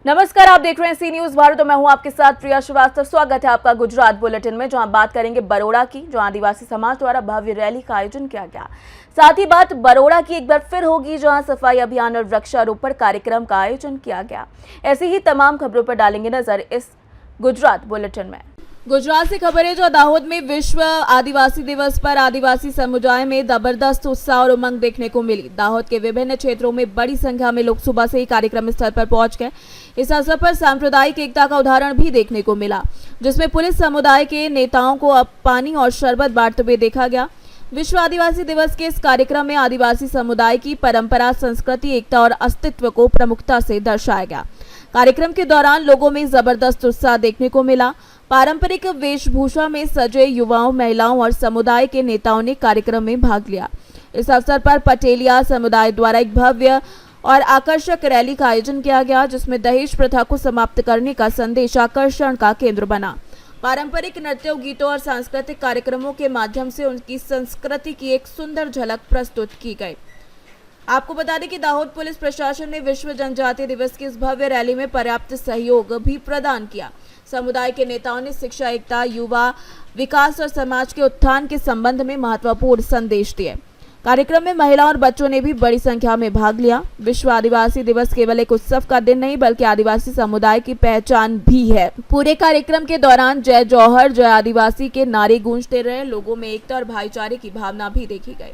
नमस्कार, आप देख रहे हैं सी न्यूज भारत और मैं हूं आपके साथ प्रिया श्रीवास्तव। स्वागत है आपका गुजरात बुलेटिन में, जहां बात करेंगे बरोड़ा की, जहां आदिवासी समाज द्वारा भव्य रैली का आयोजन किया गया। साथ ही बात बरोड़ा की एक बार फिर होगी, जहां सफाई अभियान और वृक्षारोपण कार्यक्रम का आयोजन किया गया। ऐसी ही तमाम खबरों पर डालेंगे नजर इस गुजरात बुलेटिन में। गुजरात से खबर है, जो दाहोद में विश्व आदिवासी दिवस पर आदिवासी समुदाय में जबरदस्त उत्साह और उमंग देखने को मिली। दाहोद के विभिन्न क्षेत्रों में बड़ी संख्या में लोग सुबह से ही कार्यक्रम स्थल पर पहुंच गए। इस अवसर पर सांप्रदायिक एकता का उदाहरण भी देखने को मिला, जिसमें पुलिस समुदाय के नेताओं को अब पानी और शरबत बांटते हुए देखा गया। विश्व आदिवासी दिवस के इस कार्यक्रम में आदिवासी समुदाय की परंपरा, संस्कृति, एकता और अस्तित्व को प्रमुखता से दर्शाया गया। कार्यक्रम के दौरान लोगों में जबरदस्त उत्साह देखने को मिला। पारंपरिक वेशभूषा में सजे युवाओं, महिलाओं और समुदाय के नेताओं ने कार्यक्रम में भाग लिया। इस अवसर पर पटेलिया समुदाय द्वारा एक भव्य और आकर्षक रैली का आयोजन किया गया, जिसमें दहेज प्रथा को समाप्त करने का संदेश आकर्षण का केंद्र बना। पारंपरिक नृत्यों, गीतों और सांस्कृतिक कार्यक्रमों के माध्यम से उनकी संस्कृति की एक सुंदर झलक प्रस्तुत की गई। आपको बता दें कि दाहोद पुलिस प्रशासन ने विश्व जनजातीय दिवस की इस भव्य रैली में पर्याप्त सहयोग भी प्रदान किया। समुदाय के नेताओं ने शिक्षा, एकता, युवा विकास और समाज के उत्थान के संबंध में महत्वपूर्ण संदेश दिए। कार्यक्रम में महिलाओं और बच्चों ने भी बड़ी संख्या में भाग लिया। विश्व आदिवासी दिवस केवल एक उत्सव का दिन नहीं, बल्कि आदिवासी समुदाय की पहचान भी है। पूरे कार्यक्रम के दौरान जय जौहर, जय आदिवासी के नारे गूंजते रहे। लोगों में एकता और भाईचारे की भावना भी देखी गई।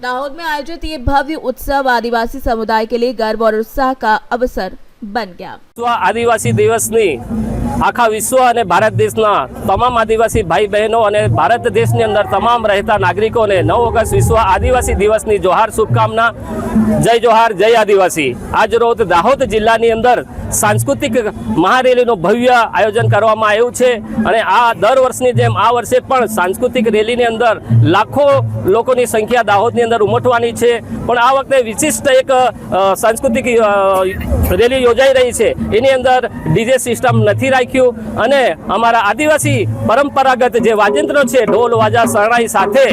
दाहोद में आयोजित ये भव्य उत्सव आदिवासी समुदाय के लिए गर्व और उत्साह का अवसर बन गया। आदिवासी दिवस आखा विश्व और भारत देशना तमाम आदिवासी भाई बहनों और भारत देश ની અંદર તમામ રહેતા નાગરિકોને 9 ઓગસ્ટ વિશ્વ આદિવાસી દિવસની જોહાર શુભકામના। જય જોહાર, જય આદિવાસી। આજ રોજ દાહોદ જિલ્લાની અંદર सांस्कृतिक महारेलीનું ભવ્ય આયોજન કરવામાં આવ્યું છે અને આ દર વર્ષની જેમ આ વર્ષે પણ સાંસ્કૃતિક રેલીની અંદર લાખો લોકોની સંખ્યા દાહોદની અંદર ઉમટવાની છે। પણ આ વખતે વિશિષ્ટ એક સાંસ્કૃતિક રેલી યોજાઈ રહી છે। એની અંદર ડીજે સિસ્ટમ નથી રાખ્યું અને અમારા આદિવાસી પરંપરાગત જે વાજિંત્રો છે, ઢોલ, વાજા, શરણાઈ સાથે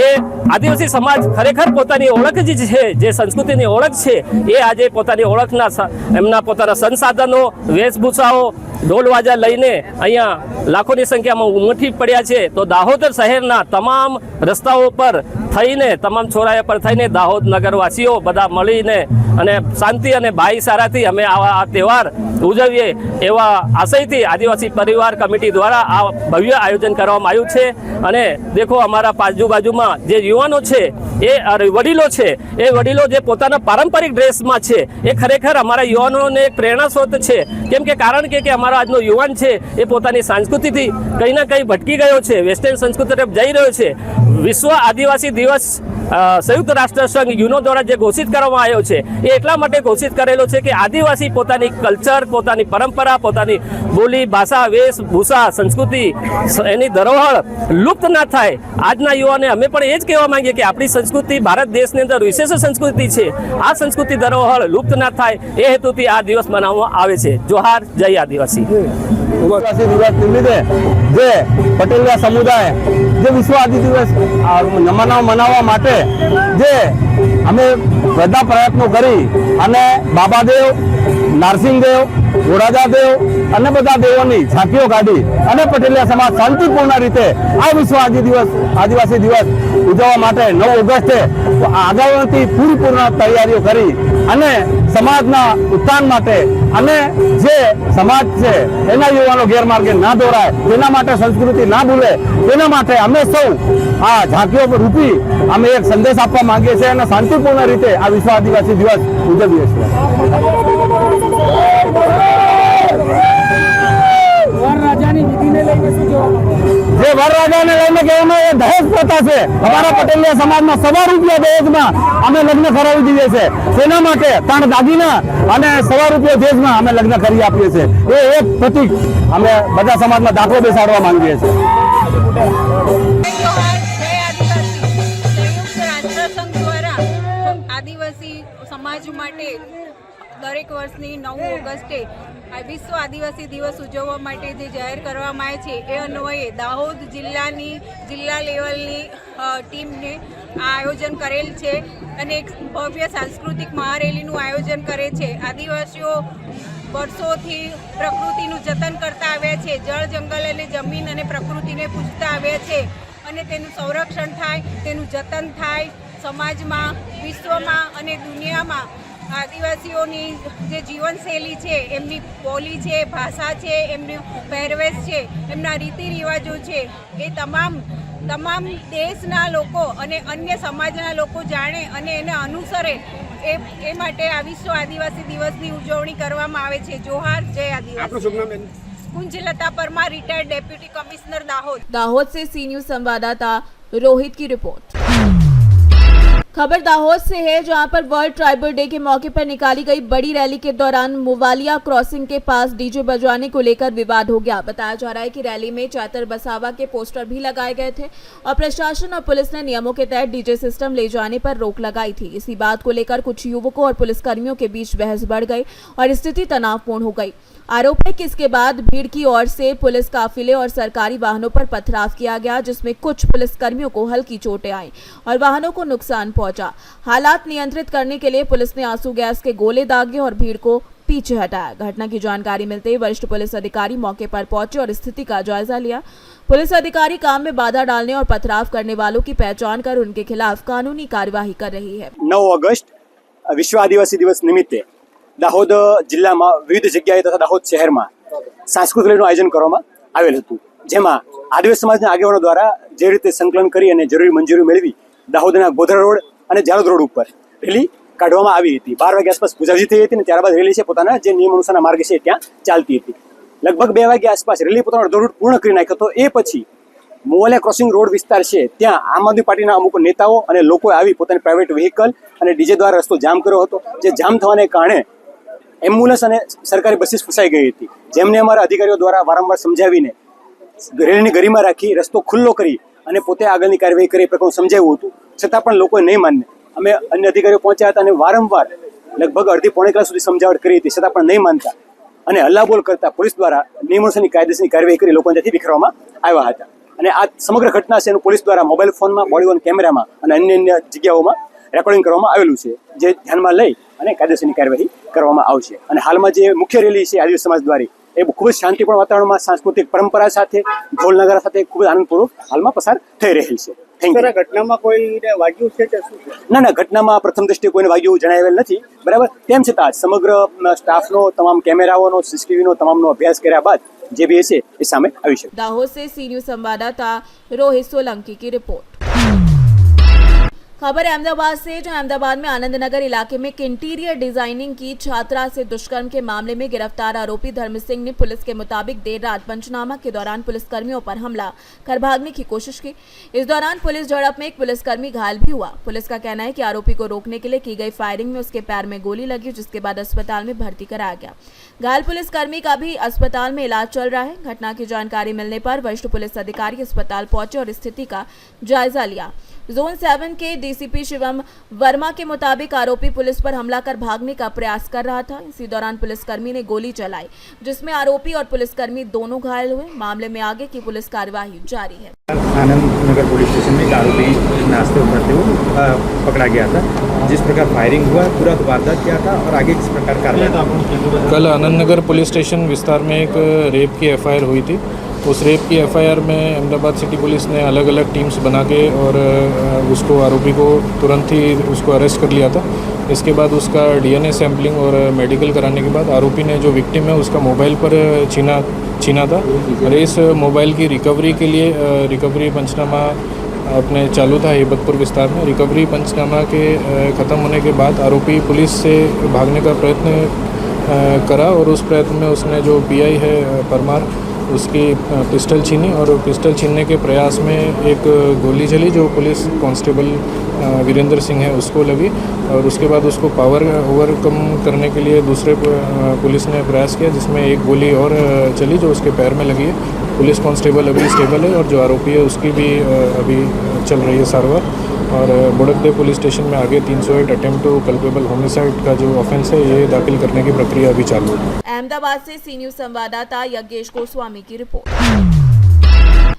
એ આદિવાસી સમાજ ખરેખર પોતાની ઓળખ જે છે, જે સંસ્કૃતિની ઓળખ છે, એ આજે પોતાની ઓળખના એમના પોતાના સંસાધનો, વેશભૂષાઓ, ઢોલ વાજા લઈને અહીંયા લાખોની સંખ્યામાં ઉમટી પડ્યા છે। તો દાહોદ શહેરના તમામ રસ્તાઓ પર થઈને, તમામ ચોરાયા પર થઈને દાહોદ નગરવાસીઓ બધા મળીને અને શાંતિ અને ભાઈચારાથી અમે આ તહેવાર ઉજવીએ એવા આશયથી આદિવાસી પરિવાર કમિટી દ્વારા આ ભવ્ય આયોજન કરવામાં આવ્યું છે। અને દેખો અમારા આજુબાજુમાં જે યુવાનો છે, એ વડીલો છે, એ વડીલો જે પોતાના પારંપરિક ડ્રેસમાં છે, એ ખરેખર અમારા યુવાનોને એક પ્રેરણા સ્ત્રોત છે। કેમ કે કારણ કે અમારો આજનો યુવાન છે એ પોતાની સંસ્કૃતિથી કંઈ ના કંઈ ભટકી ગયો છે, વેસ્ટર્ન સંસ્કૃતિ તરફ જઈ રહ્યો છે। વિશ્વ આદિવાસી દિવસ સંયુક્ત રાષ્ટ્ર સંઘ યુનો દ્વારા જે ઘોષિત કરવામાં આવ્યો છે, એ એટલા માટે ઘોષિત કરેલો છે કે આદિવાસી પોતાની કલ્ચર, પોતાની પરંપરા, પોતાની બોલી, ભાષા, વેશભૂષા, સંસ્કૃતિ, એની ધરોહર લુપ્ત ના થાય। આજના યુવાને અમે પણ એ જ કહેવા માંગીએ કે આપણી સંસ્કૃતિ ભારત દેશની અંદર વિશેષ સંસ્કૃતિ છે, આ સંસ્કૃતિ ધરોહર લુપ્ત ના થાય એ હેતુથી આ દિવસ મનાવવામાં આવે છે। જોહાર, જય આદિવાસી। આદિવાસી દિવસ નિમિત્તે જે પટેલિયા સમુદાય જે વિશ્વ આદિ દિવસ મનાવવા માટે જે અમે બધા પ્રયત્નો કરી અને બાબાદેવ, નારસિંહદેવ, ઘોડાજાદેવ અને બધા દેવોની ઝાંકીઓ કાઢી અને પટેલિયા સમાજ શાંતિપૂર્ણ રીતે આ વિશ્વ આદિવાસી દિવસ ઉજવવા માટે 9 ઓગસ્ટે આગળથી પૂરી તૈયારીઓ કરી અને સમાજના ઉત્થાન માટે અને જે સમાજ છે એના યુવાનો ગેરમાર્ગે ના દોરાય, તેના માટે સંસ્કૃતિ ના ભૂલે, તેના માટે અમે સૌ આ ઝાંકીઓ રૂપી અમે એક સંદેશ આપવા માંગીએ છીએ અને શાંતિપૂર્ણ રીતે આ વિશ્વ આદિવાસી દિવસ ઉજવીએ છીએ। જે વરરાજાને લઈને કહેવામાં એ દહેજ પ્રથા છે। અમારા પટેલિયા સમાજમાં 1.25 રૂપિયા દહેજમાં અમે લગ્ન કરાવી દઈએ છીએ। તેના માટે 3 દાગીના અને 1.25 રૂપિયા દહેજમાં અમે લગ્ન કરી આપીએ છીએ। એ એક પ્રતિક અમે બધા સમાજમાં દાખલો બેસાડવા માંગીએ છીએ। આદિવાસી સમાજ માટે દરેક વર્ષની 9 ઓગસ્ટે વિશ્વ આદિવાસી દિવસ ઉજવવા માટે જે જાહેર કરવામાં આવે છે, એ અન્વયે દાહોદ જિલ્લા લેવલની ટીમને આ આયોજન કરેલ છે અને એક ભવ્ય સાંસ્કૃતિક મહારેલીનું આયોજન કરે છે। આદિવાસીઓ વર્ષોથી પ્રકૃતિનું જતન કરતા આવ્યા છે, જળ જંગલ અને જમીન અને પ્રકૃતિને પૂજતા આવ્યા છે અને તેનું સંરક્ષણ થાય, તેનું જતન થાય. સમાજમાં, વિશ્વમાં અને દુનિયામાં આદિવાસીઓની જે જીવનશૈલી છે, એમની બોલી છે, ભાષા છે, એમની પહેરવેશ છે, એમના રીતિ રિવાજો છે, એ તમામ દેશના લોકો અને અન્ય સમાજના લોકો જાણે અને એને અનુસરે એ માટે આ વિશ્વ આદિવાસી દિવસની ઉજવણી કરવામાં આવે છે. જોહાર, જય આદિવાસી. Kunjlata Parmar, retired deputy commissioner Dahod. Dahod से सी न्यूज संवाददाता रोहित की रिपोर्ट. खबर दाहोद से है, जहां पर वर्ल्ड ट्राइबल डे के मौके पर निकाली गई बड़ी रैली के दौरान मुवालिया क्रॉसिंग के पास डीजे बजवाने को लेकर विवाद हो गया. बताया जा रहा है कि रैली में चातर बसावा के पोस्टर भी लगाए गए थे और प्रशासन और पुलिस ने नियमों के तहत डीजे सिस्टम ले जाने पर रोक लगाई थी. इसी बात को लेकर कुछ युवकों और पुलिसकर्मियों के बीच बहस बढ़ गई और स्थिति तनावपूर्ण हो गई. आरोप है कि इसके बाद भीड़ की ओर से पुलिस काफिले और सरकारी वाहनों पर पथराव किया गया, जिसमें कुछ पुलिसकर्मियों को हल्की चोटें आईं और वाहनों को नुकसान पहुंचा. हालात नियंत्रित करने के लिए पुलिस ने आंसू गैस के गोले दागे और भीड़ को पीछे हटाया. घटना की जानकारी मिलते ही वरिष्ठ पुलिस अधिकारी मौके पर पहुंचे और स्थिति का जायजा लिया. पुलिस अधिकारी काम में बाधा डालने और पथराव करने वालों की पहचान कर उनके खिलाफ कानूनी कार्यवाही कर रही है. 9 ऑगस्ट विश्व आदिवासी दिवस निमित्ते દાહોદ જિલ્લામાં વિવિધ જગ્યાએ તથા દાહોદ શહેરમાં સાંસ્કૃતિક રેલીનું આયોજન કરવામાં આવેલ હતું, જેમાં આદિવાસી સમાજના આગેવાનો દ્વારા જે રીતે સંકલન કરી અને જરૂરી મંજૂરી મેળવી દાહોદના ગોધરા રોડ અને જાલોદ રોડ ઉપર રેલી કાઢવામાં આવી હતી. 12 વાગ્યા આસપાસ પૂજાવિધિ થઈ હતી અને ત્યારબાદ રેલી છે પોતાના જે નિયમ અનુસારના માર્ગે છે ત્યાં ચાલતી હતી. લગભગ 2 વાગ્યા આસપાસ રેલી પોતાનો અડધો રૂટ પૂર્ણ કરી નાખ્યો હતો. એ પછી મોવાલિયા ક્રોસિંગ રોડ વિસ્તાર છે ત્યાં આમ આદમી પાર્ટીના અમુક નેતાઓ અને લોકોએ આવી પોતાની પ્રાઇવેટ વ્હીકલ અને ડીજે દ્વારા રસ્તો જામ કર્યો હતો, જે જામ થવાને કારણે એમ્બ્યુલન્સ અને સરકારી બસીસ ફસાઈ ગઈ હતી, જેમને અમારા અધિકારીઓ દ્વારા વારંવાર સમજાવીને રેલીની ગરિમા રાખી રસ્તો ખુલ્લો કરી અને પોતે આગળની કાર્યવાહી કરી એ પ્રકારનું સમજાવ્યું હતું. છતાં પણ લોકોએ નહીં માનને અમે અન્ય અધિકારીઓ પહોંચ્યા હતા અને વારંવાર લગભગ અડધી પોણી કલાક સુધી સમજાવટ કરી હતી, છતાં પણ નહીં માનતા અને હલ્લાબોલ કરતા પોલીસ દ્વારા નિયમોસરની કાયદેસરની કાર્યવાહી કરી લોકોને ત્યાંથી વિખેરવામાં આવ્યા હતા. અને આ સમગ્ર ઘટના છે એનું પોલીસ દ્વારા મોબાઈલ ફોનમાં, બોડી વોર્ન કેમેરામાં અને અન્ય જગ્યાઓમાં રેકોર્ડિંગ કરવામાં આવેલું છે, જે ધ્યાનમાં લઈ અને કાયદેસરની કાર્યવાહી કરવામાં આવશે. અને હાલમાં જે મુખ્ય રેલી છે આદિવાસી સમાજ દ્વારા એ ખૂબ જ શાંતિપૂર્ણ વાતાવરણમાં સાંસ્કૃતિક પરંપરા સાથે ઢોલ નગારા સાથે ખૂબ જ આનંદપૂર્વક હાલમાં પસાર થઈ રહેલ છે. Thank you. ઘટનામાં કોઈને વાગ્યું છે કે શું છે? ના, ઘટનામાં પ્રથમ દ્રષ્ટિએ કોઈને વાગ્યું જણાવેલ નથી, બરાબર. તેમ છતાં સમગ્ર સ્ટાફનો, તમામ કેમેરાઓનો, સીસીટીવીનો તમામનો અભ્યાસ કર્યા બાદ જે બી છે એ સામે આવી શકે. दाहोद से सी न्यूज संवाददाता रोहित सोलंकी की रिपोर्ट. खबर अहमदाबाद से, जहां अहमदाबाद में आनंद नगर इलाके में एक इंटीरियर डिजाइनिंग की छात्रा से दुष्कर्म के मामले में गिरफ्तार आरोपी धर्म सिंह ने पुलिस के मुताबिक देर रात पंचनामा के दौरान पुलिसकर्मियों पर हमला कर भागने की कोशिश की. इस दौरान पुलिस झड़प में एक पुलिसकर्मी घायल भी हुआ. पुलिस का कहना है कि आरोपी को रोकने के लिए की गई फायरिंग में उसके पैर में गोली लगी, जिसके बाद अस्पताल में भर्ती कराया गया. घायल पुलिसकर्मी का भी अस्पताल में इलाज चल रहा है. घटना की जानकारी मिलने पर वरिष्ठ पुलिस अधिकारी अस्पताल पहुंचे और स्थिति का जायजा लिया. जोन 7 के डीसीपी शिवम वर्मा के मुताबिक आरोपी पुलिस पर हमला कर भागने का प्रयास कर रहा था. इसी दौरान पुलिसकर्मी ने गोली चलाई, जिसमें आरोपी और पुलिसकर्मी दोनों घायल हुए. मामले में आगे की पुलिस कार्यवाही जारी है. आनंद नगर पुलिस स्टेशन में एक आरोपी नाश्ते उतरते हुए पकड़ा गया था. जिस प्रकार फायरिंग हुआ, पूरा वारदात किया था और आगे किस प्रकार कार्रवाई? कल आनंद नगर पुलिस स्टेशन विस्तार में एक रेप की एफआईआर हुई थी. उस रेप की एफआईआर में अहमदाबाद सिटी पुलिस ने अलग अलग टीम्स बना के और उसको आरोपी को तुरंत ही उसको अरेस्ट कर लिया था. इसके बाद उसका डीएनए सैंपलिंग और मेडिकल कराने के बाद आरोपी ने जो विक्टिम है उसका मोबाइल पर छीना था और इस मोबाइल की रिकवरी के लिए रिकवरी पंचनामा अपने चालू था हेबतपुर विस्तार में. रिकवरी पंचनामा के ख़त्म होने के बाद आरोपी पुलिस से भागने का प्रयत्न करा और उस प्रयत्न में उसने जो पीआई है परमार उसकी पिस्टल छीनी और पिस्टल छीनने के प्रयास में एक गोली चली जो पुलिस कांस्टेबल वीरेंद्र सिंह है उसको लगी और उसके बाद उसको पावर ओवरकम करने के लिए दूसरे पुलिस ने प्रयास किया, जिसमें एक गोली और चली जो उसके पैर में लगी है. पुलिस कांस्टेबल अभी स्टेबल है और जो आरोपी है उसकी भी अभी चल रही है सारवार. और बोड़कदेव पुलिस स्टेशन में आगे 308 अटेम्प्ट टू कल्पेबल होमिसाइड का जो ऑफेंस है ये दाखिल करने की प्रक्रिया अभी चालू है. अहमदाबाद से सी न्यूज संवाददाता यज्ञेश गोस्वामी की रिपोर्ट.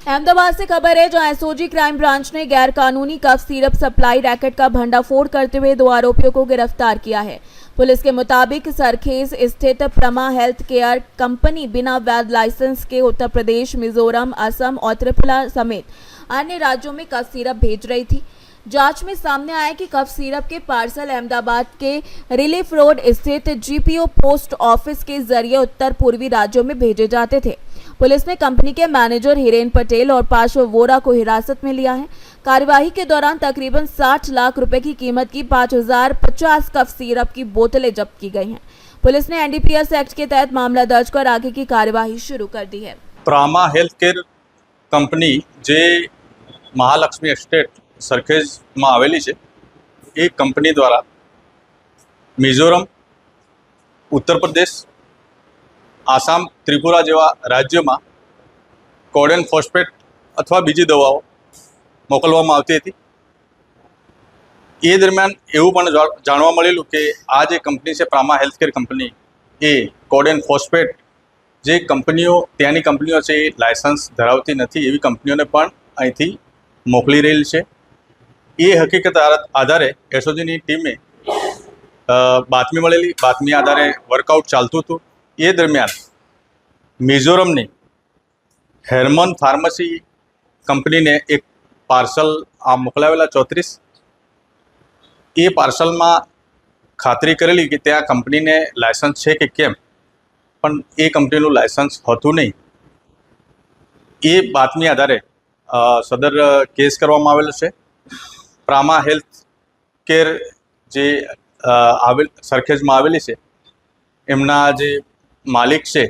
अहमदाबाद से खबर है, जहां एसओजी क्राइम ब्रांच ने गैर कानूनी कफ सिरप सप्लाई रैकेट का भंडाफोड़ करते हुए 2 आरोपियों को गिरफ्तार किया है. पुलिस के मुताबिक सरखेज स्थित प्रमा हेल्थ केयर कंपनी बिना वैध लाइसेंस के उत्तर प्रदेश, मिजोरम, असम और त्रिपुरा समेत अन्य राज्यों में कफ सिरप भेज रही थी। जांच में सामने आया कि कफ सिरप के पार्सल अहमदाबाद के रिलीफ रोड स्थित जीपीओ पोस्ट ऑफिस के जरिए उत्तर पूर्वी राज्यों में भेजे जाते थे। पुलिस ने कंपनी के मैनेजर हिरेन पटेल और पार्श्व वोरा को हिरासत में लिया है। कार्यवाही के दौरान तकरीबन 60 लाख रुपए की कीमत की 5050 कफ सिरप की बोतलें जब्त की गई हैं। पुलिस ने एनडीपीएस एक्ट के तहत मामला दर्ज कर आगे की कार्यवाही शुरू कर दी है। પ્રામા હેલ્થ કેર કંપની જે મહાલક્ષ્મી એસ્ટેટ સરખેજમાં આવેલી છે, એ કંપની દ્વારા મિઝોરમ, ઉત્તર પ્રદેશ, આસામ, ત્રિપુરા જેવા રાજ્યોમાં કોડેન ફોસ્ફેટ અથવા બીજી દવાઓ મોકલવામાં આવતી હતી। એ દરમિયાન એવું પણ જાણવા મળેલું કે આ જે કંપની છે પ્રામા હેલ્થ કેર કંપની, એ કોડેન ફોસ્ફેટ જે કંપનીઓ ત્યાંની કંપનીઓ છે એ લાયસન્સ ધરાવતી નથી એવી કંપનીઓને પણ અહીંથી મોકલી રહેલ છે। એ હકીકત આધારે એસઓજીની ટીમે બાતમી મળેલી, બાતમી આધારે વર્કઆઉટ ચાલતું હતું। એ દરમિયાન મિઝોરમની હેરમન ફાર્મસી કંપનીને એક પાર્સલ આ મોકલાવેલા 34, એ પાર્સલમાં ખાતરી કરેલી કે ત્યાં કંપનીને લાયસન્સ છે કે કેમ, પણ એ કંપનીનું લાયસન્સ હતું નહીં। એ બાતમી આધારે સદર કેસ કરવામાં આવેલો છે। પ્રામા હેલ્થ કેર જે સરખેજમાં આવેલી છે, એમના જે માલિક છે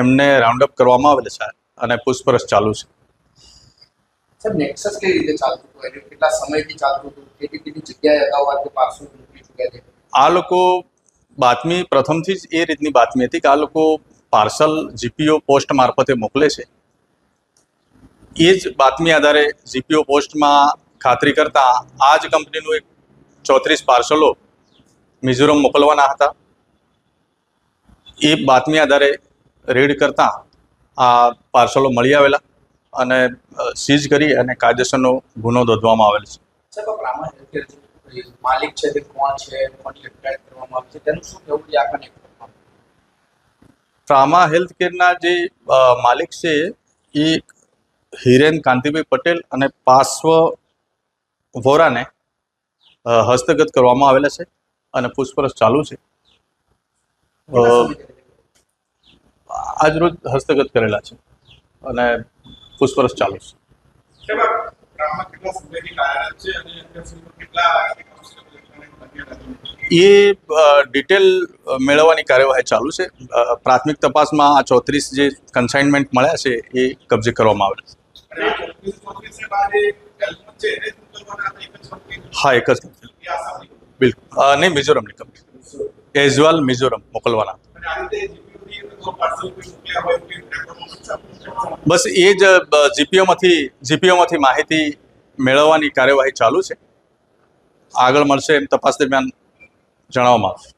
એમને રાઉન્ડ અપ કરવામાં આવેલ છે અને પૂછપરછ ચાલુ છે। સર, નેક્સસ કઈ રીતે ચાલતું હતું? કેટલા સમયથી ચાલતું હતું? કેટલી જગ્યાએ અગાઉ કે પાર્સલ મોકલી ચૂક્યા છે? આ લોકો બાતમી પ્રથમથી જ એ રીતની બાતમી હતી કે આ લોકો પાર્સલ જીપીઓ પોસ્ટ મારફતે મોકલે છે। એ જ બાતમી આધારે જીપીઓ પોસ્ટમાં ખાતરી કરતા આ જ કંપનીનું એક 34 પાર્સલો મિઝોરમ મોકલવાના હતા। એ બાતમી આધારે રેડ કરતા આ પાર્સલો મળી આવેલા અને સીઝ કરી અને કાયદેસરનો ગુનો નોંધવામાં આવેલ છે। સર, પ્રામા હેલ્થ કેર માલિક છે તે કોણ છે, કોની અટકાયત કરવામાં આવી છે, તેનું શું કહેવું છે આ કનેક્ટ? પ્રામા હેલ્થ કેરના જે માલિક છે એ હિરેન કાંતિભાઈ પટેલ અને પાર્શ્વ વોરાને હસ્તગત કરવામાં આવેલા છે અને પૂછપરછ ચાલુ છે। આજરોજ હસ્તગત કરેલા છે અને પૂછપરછ ચાલુ છે। એ ડિટેલ મેળવવાની કાર્યવાહી ચાલુ છે। પ્રાથમિક તપાસમાં આ 34 જે કન્સાઇનમેન્ટ મળ્યા છે એ કબજે કરવામાં આવેલ છે। હા, એક જ કંપની, બિલકુલ નહીં, મિઝોરમની કંપની, એઝવાલ મિઝોરમ મોકલવાના। બસ એ જ જીપીઓમાંથી માહિતી મેળવવાની કાર્યવાહી ચાલુ છે। આગળ મળશે એમ તપાસ દરમિયાન જણાવવામાં આવશે।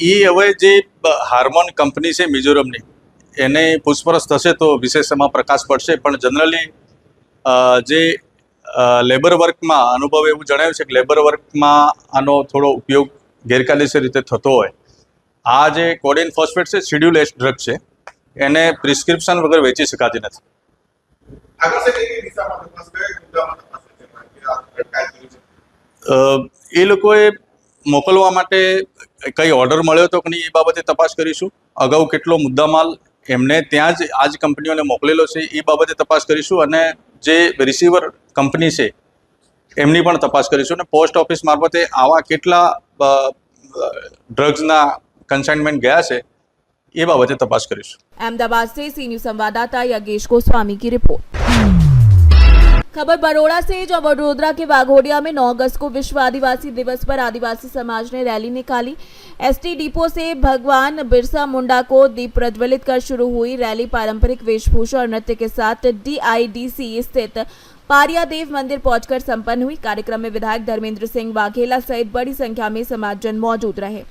એ હવે જે હાર્મોન કંપની છે મિઝોરમની, એને પૂછપરછ થશે તો વિશેષ એમાં પ્રકાશ પડશે। પણ જનરલી જે લેબર વર્કમાં અનુભવ એવું જણાવ્યું છે કે લેબર વર્કમાં આનો થોડો ઉપયોગ ગેરકાયદેસર રીતે થતો હોય। આ જે કોડેન ફોસ્ફેટ છે શિડ્યુલ એસ ડ્રગ છે, એને પ્રિસ્ક્રિપ્શન વગર વેચી શકાતી નથી। એ લોકોએ મોકલવા માટે કઈ ઓર્ડર મળ્યો હતો કે નહીં એ બાબતે તપાસ કરીશું। અગાઉ કેટલો મુદ્દામાલ એમને ત્યાં જ આ જ કંપનીઓને મોકલેલો છે એ બાબતે તપાસ કરીશું અને જે રિસીવર કંપની છે એમની પણ તપાસ કરીશું અને પોસ્ટ ઓફિસ મારફતે આવા કેટલા ડ્રગ્સના कंसाइनमेंट गया से ये बाबत तपास करीશું। अहमदाबाद से सी न्यूज संवाददाता योगेश गोस्वामी की रिपोर्ट। खबर बरोड़ा से, जो वडोदरा के वाघोडिया में 9 अगस्त को विश्व आदिवासी दिवस पर आदिवासी समाज ने रैली निकाली। एसटी डिपो से भगवान बिरसा मुंडा को दीप प्रज्वलित कर शुरू हुई रैली पारंपरिक वेशभूषा और नृत्य के साथ DIDC स्थित पारियादेव मंदिर पहुंचकर संपन्न हुई। कार्यक्रम में विधायक धर्मेंद्र सिंह वाघेला सहित बड़ी संख्या में समाजजन मौजूद रहे।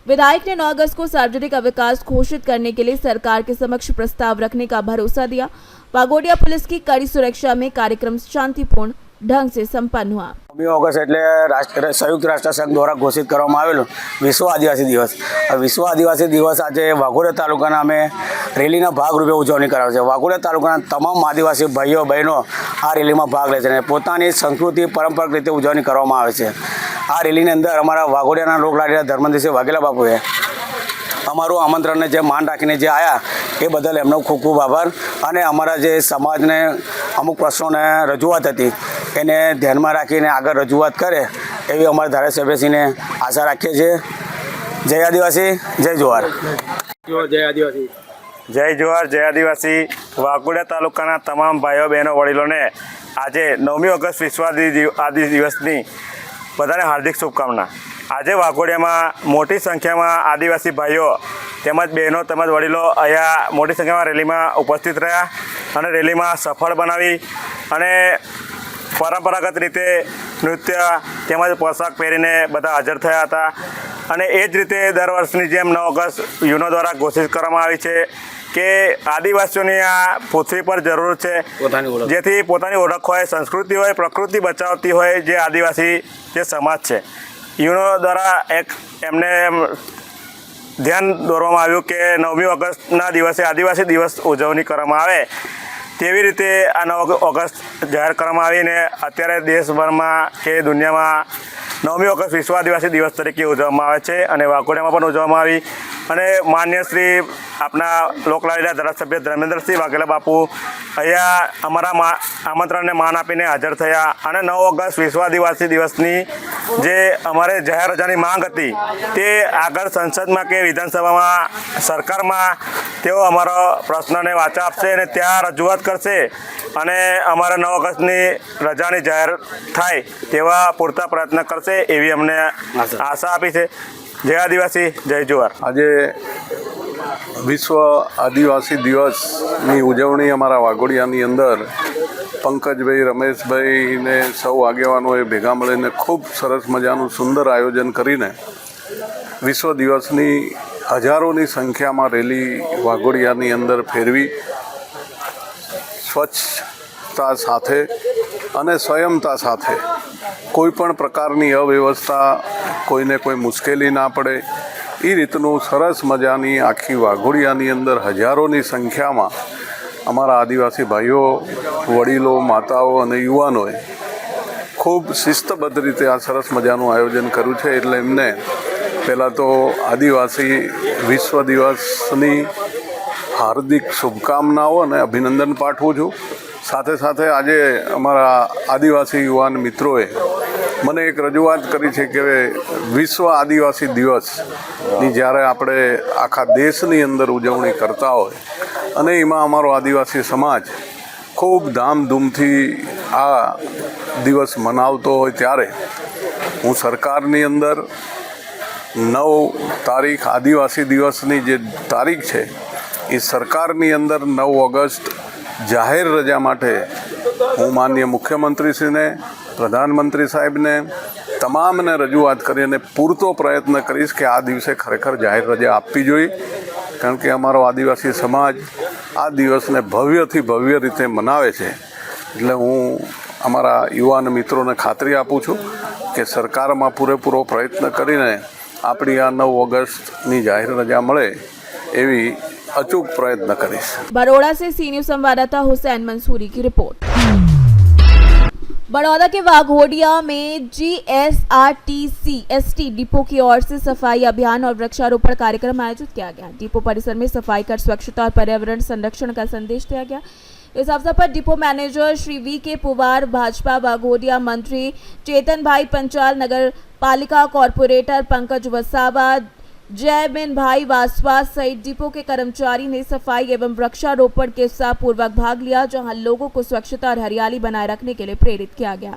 विधायक ने 9 अगस्त को सार्वजनिक अवकाश घोषित करने के लिए सरकार के समक्ष प्रस्ताव रखने का भरोसा दिया। वाघोडिया पुलिस की कड़ी सुरक्षा में कार्यक्रम शांतिपूर्ण ढंग से संपन्न हुआ। 9 ઓગસ્ટ એટલે સંયુક્ત રાષ્ટ્ર સંઘ દ્વારા ઘોષિત કરવામાં આવેલો વિશ્વ આદિવાસી દિવસ. વિશ્વ આદિવાસી દિવસ આજે વાઘોડિયા તાલુકાના અમે રેલીના ભાગરૂપે ઉજવણી કરાવે છે. વાઘોડિયા તાલુકાના તમામ આદિવાસી ભાઈઓ બહેનો આ રેલીમાં ભાગ લે છે અને પોતાની સંસ્કૃતિ પરંપરાગત રીતે ઉજવણી કરવામાં આવે છે. આ રેલીની અંદર અમારા વાઘોડિયાના લોકલાડીલા ધર્મેન્દ્રસિંહ વાઘેલા બાપુએ અમારું આમંત્રણને જે માન રાખીને જે આવ્યા એ બદલ એમનો ખૂબ ખૂબ આભાર. અને અમારા જે સમાજને અમુક પ્રશ્નોને રજૂઆત હતી એને ધ્યાનમાં રાખીને આગળ રજૂઆત કરે એવી અમારા ધારાસભ્યશ્રીને આશા રાખીએ છીએ. જય આદિવાસી, જય જોહાર. જય આદિવાસી, જય જોહાર, જય આદિવાસી. વાઘોડિયા તાલુકાના તમામ ભાઈઓ બહેનો વડીલોને આજે 9મી ઓગસ્ટ વિશ્વ આદિ દિવસની બધાને હાર્દિક શુભકામના. આજે વાઘોડિયામાં મોટી સંખ્યામાં આદિવાસી ભાઈઓ તેમજ બહેનો તેમજ વડીલો અહીંયા મોટી સંખ્યામાં રેલીમાં ઉપસ્થિત રહ્યા અને રેલીમાં સફળ બનાવી અને પરંપરાગત રીતે નૃત્ય તેમજ પોશાક પહેરીને બધા હાજર થયા હતા. અને એ જ રીતે દર વર્ષની જેમ 9 ઓગસ્ટ યુનો દ્વારા ઘોષિત કરવામાં આવી છે કે આદિવાસીઓની આ પૃથ્વી પર જરૂર છે, જેથી પોતાની ઓળખ હોય, સંસ્કૃતિ હોય, પ્રકૃતિ બચાવતી હોય જે આદિવાસી જે સમાજ છે. યુનો દ્વારા એક એમને ધ્યાન દોરવામાં આવ્યું કે 9મી ઓગસ્ટના દિવસે આદિવાસી દિવસ ઉજવણી કરવામાં આવે. તેવી રીતે આ 9 ઓગસ્ટ જાહેર કરવામાં આવીને અત્યારે દેશભરમાં કે દુનિયામાં 9મી ઓગસ્ટ વિશ્વ આદિવાસી દિવસ તરીકે ઉજવવામાં આવે છે અને વાઘોડિયામાં પણ ઉજવવામાં આવી. અને માન્ય શ્રી આપણા લોકલાડીલા ધારાસભ્ય ધર્મેન્દ્રસિંહ વાઘેલા બાપુ અહીંયા અમારા આમંત્રણને માન આપીને હાજર થયા અને 9 ઓગસ્ટ વિશ્વ આદિવાસી દિવસની જે અમારે જાહેર રજાની માંગ હતી તે આગળ સંસદમાં કે વિધાનસભામાં સરકારમાં તેઓ અમારો પ્રશ્નને વાચા આપશે અને ત્યાં રજૂઆત કરશે અને અમારા 9 ઓગસ્ટની રજાની જાહેર થાય તેવા પૂરતા પ્રયત્ન કરશે એવી અમને આશા આપી છે. જય આદિવાસી, જય જોહાર. આજે વિશ્વ આદિવાસી દિવસની ઉજવણી અમારા વાઘોડિયાની અંદર પંકજભાઈ, રમેશભાઈ ને સૌ આગેવાનોએ ભેગા મળીને ખૂબ સરસ મજાનું સુંદર આયોજન કરીને વિશ્વ દિવસની હજારોની સંખ્યામાં રેલી વાઘોડિયાની અંદર ફેરવી સ્વચ્છતા સાથે અને સંયમતા સાથે કોઈ પણ પ્રકારની અવ્યવસ્થા, કોઈને કોઈ મુશ્કેલી ના પડે એ રીતનું સરસ મજાની આખી વાઘોડિયાની અંદર હજારોની સંખ્યામાં અમારા આદિવાસી ભાઈઓ, વડીલો, માતાઓ અને યુવાનોએ ખૂબ શિસ્તબદ્ધ રીતે આ સરસ મજાનું આયોજન કર્યું છે. એટલે એમને પહેલાં તો આદિવાસી વિશ્વ દિવસની હાર્દિક શુભકામનાઓ અને અભિનંદન પાઠવું છું. સાથે સાથે આજે અમારા આદિવાસી યુવાન મિત્રોએ મને એક રજૂઆત કરી છે કે વિશ્વ આદિવાસી દિવસની જ્યારે આપણે આખા દેશની અંદર ઉજવણી કરતા હોય અને એમાં અમારો આદિવાસી સમાજ ખૂબ ધામધૂમથી આ દિવસ મનાવતો હોય ત્યારે હું સરકારની અંદર 9 તારીખ આદિવાસી દિવસની જે તારીખ છે એ સરકારની અંદર 9 ઓગસ્ટ જાહેર રજા માટે હું માનનીય મુખ્યમંત્રીશ્રીને, પ્રધાનમંત્રી સાહેબને તમામને રજૂઆત કરીને પૂરતો પ્રયત્ન કરીશ કે આ દિવસે ખરેખર જાહેર રજા આપવી જોઈએ. કારણ કે અમારો આદિવાસી સમાજ આ દિવસને ભવ્યથી ભવ્ય રીતે મનાવે છે. એટલે હું અમારા યુવાન મિત્રોને ખાતરી આપું છું કે સરકારમાં પૂરેપૂરો પ્રયત્ન કરીને આપણી આ 9 ઓગસ્ટની જાહેર રજા મળે એવી अचूक प्रयत्न करें. बड़ौदा से सी न्यूज संवाददाता हुसैन मंसूरी की रिपोर्ट। बड़ौदा के वाघोडिया में GSRTC ST डिपो की ओर से सफाई अभियान और वृक्षारोपण कार्यक्रम आयोजित किया गया। डिपो परिसर में सफाई कर स्वच्छता और पर्यावरण संरक्षण का संदेश दिया गया। इस अवसर पर depot manager Shri VK Puwar, Bhajpa Waghodia मंत्री चेतन भाई पंचाल, नगर पालिका कॉरपोरेटर पंकज वसावा, जयबिन भाई वासवा सहित डिपो के कर्मचारी ने सफाई एवं वृक्षारोपण के उत्साहपूर्वक भाग लिया, जहां लोगों को स्वच्छता और हरियाली बनाए रखने के लिए प्रेरित किया गया।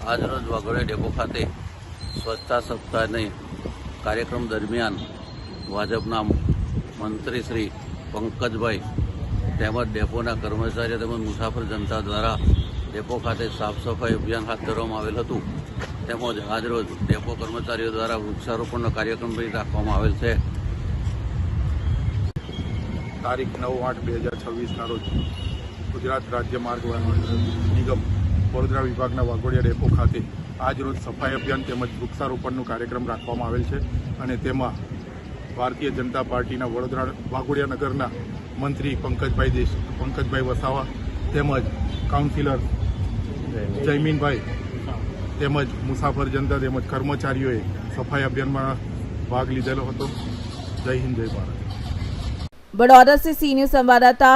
आज रोज वाघोडिया डेपो खाते स्वच्छता सप्ताहने कार्यक्रम दरमियान भाजपना मंत्री श्री पंकजभाई તેમજ ડેપોના કર્મચારીઓ તેમજ મુસાફર જનતા દ્વારા ડેપો ખાતે સાફ સફાઈ અભિયાન હાથ ધરવામાં આવેલ હતું। તેમજ આજરોજ ડેપો કર્મચારીઓ દ્વારા વૃક્ષારોપણનો કાર્યક્રમ પણ રાખવામાં આવેલ છે. તારીખ 9/8/2026ના રોજ ગુજરાત રાજ્ય માર્ગ વાહન નિગમ વડોદરા વિભાગના વાઘોડિયા ડેપો ખાતે આજરોજ સફાઈ અભિયાન તેમજ વૃક્ષારોપણનો કાર્યક્રમ રાખવામાં આવેલ છે અને તેમાં ભારતીય જનતા પાર્ટીના વડોદરા વાઘોડિયા નગરના મંત્રી પંકજભાઈ વસાવા તેમજ કાઉન્સિલર જયમીનભાઈ તેમજ મુસાફર જનતા તેમજ કર્મચારીઓએ સફાઈ અભિયાનમાં ભાગ લીધેલો હતો. જય હિન્દ, જય ભારત. बड़ौदा से सी न्यूज संवाददाता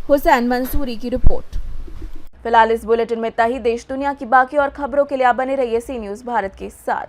हुसैन मंसूरी की रिपोर्ट। फिलहाल इस बुलेटिन में इतना ही। देश दुनिया की बाकी और खबरों के लिए आप बने रहिए सी न्यूज भारत के साथ।